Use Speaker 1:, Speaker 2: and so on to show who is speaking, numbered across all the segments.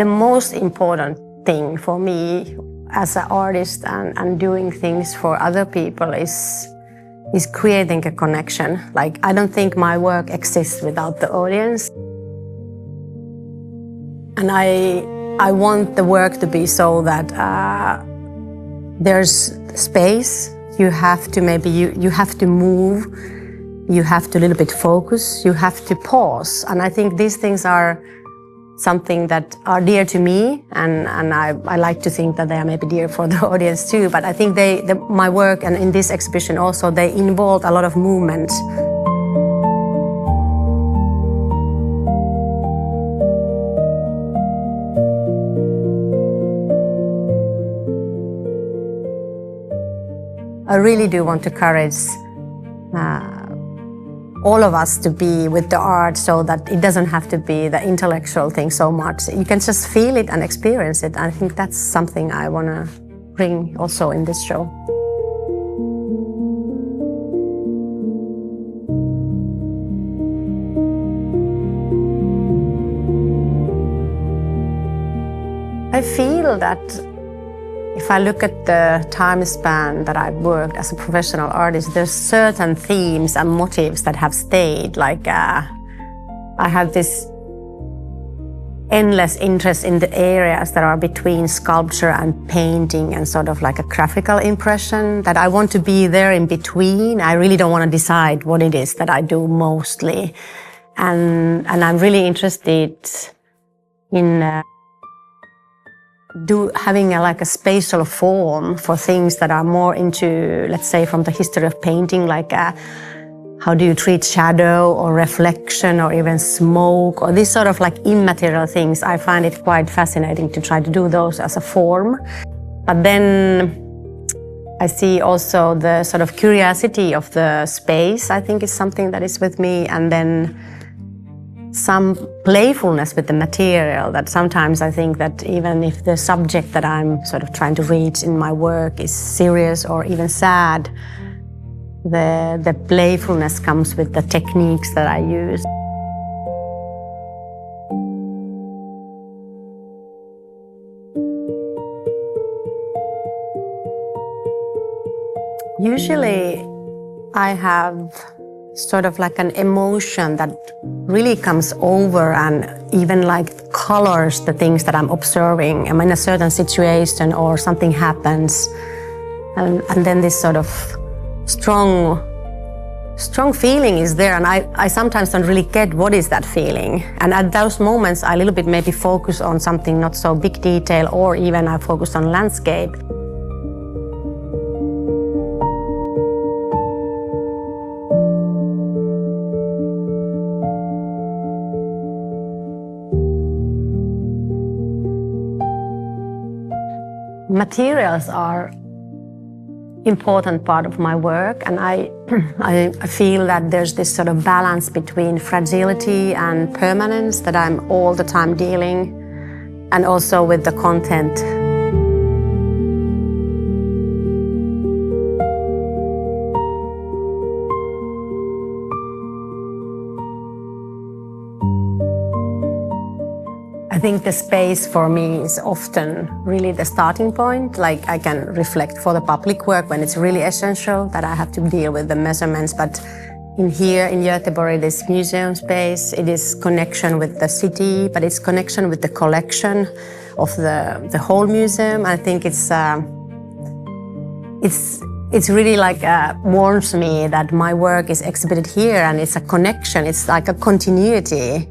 Speaker 1: the most important thing for me as an artist and doing things for other people is creating a connection. Like, I don't think my work exists without the audience. And I want the work to be so that there's space. You have to you have to move. You have to a little bit focus. You have to pause. And I think these things are something that are dear to me, and I like to think that they are maybe dear for the audience too. But I think my work and in this exhibition also, they involve a lot of movement. I really do want to encourage all of us to be with the art so that it doesn't have to be the intellectual thing so much. You can just feel it and experience it. I think that's something I want to bring also in this show. I feel that if I look at the time span that I've worked as a professional artist, there's certain themes and motives that have stayed. Like I have this endless interest in the areas that are between sculpture and painting and sort of like a graphical impression, that I want to be there in between. I really don't want to decide what it is that I do mostly. And I'm really interested in having like a spatial form for things that are more into, let's say, from the history of painting, like how do you treat shadow or reflection or even smoke or these sort of like immaterial things. I find it quite fascinating to try to do those as a form. But then I see also the sort of curiosity of the space, I think, is something that is with me, and then some playfulness with the material, that sometimes I think that even if the subject that I'm sort of trying to reach in my work is serious or even sad, the playfulness comes with the techniques that I use. Usually I have sort of like an emotion that really comes over and even like colors the things that I'm observing. I'm in a certain situation or something happens, and then this sort of strong feeling is there, and I sometimes don't really get what is that feeling. And at those moments I a little bit maybe focus on something not so big detail, or even I focus on landscape. Materials are important part of my work, and I feel that there's this sort of balance between fragility and permanence that I'm all the time dealing, and also with the content. I think the space for me is often really the starting point. Like, I can reflect for the public work when it's really essential that I have to deal with the measurements. But in here in Göteborg, this museum space, it is connection with the city, but it's connection with the collection of the whole museum. I think it's really like warms me that my work is exhibited here, and it's a connection. It's like a continuity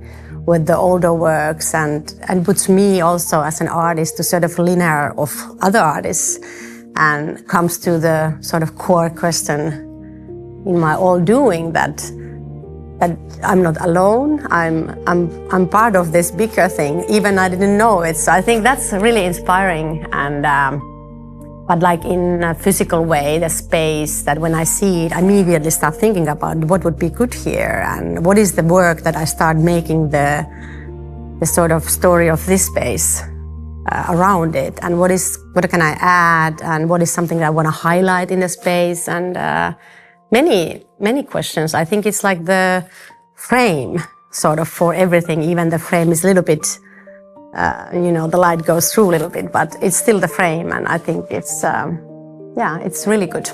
Speaker 1: with the older works, and puts me also as an artist to sort of linear of other artists, and comes to the sort of core question in my all doing that I'm not alone. I'm part of this bigger thing, even I didn't know it. So I think that's really inspiring, and but like in a physical way, the space that when I see it, I immediately start thinking about what would be good here, and what is the work that I start making the sort of story of this space around it, and what can I add, and what is something that I want to highlight in the space, and many questions. I think it's like the frame sort of for everything. Even the frame is a little bit the light goes through a little bit, but it's still the frame, and I think it's, yeah, it's really good.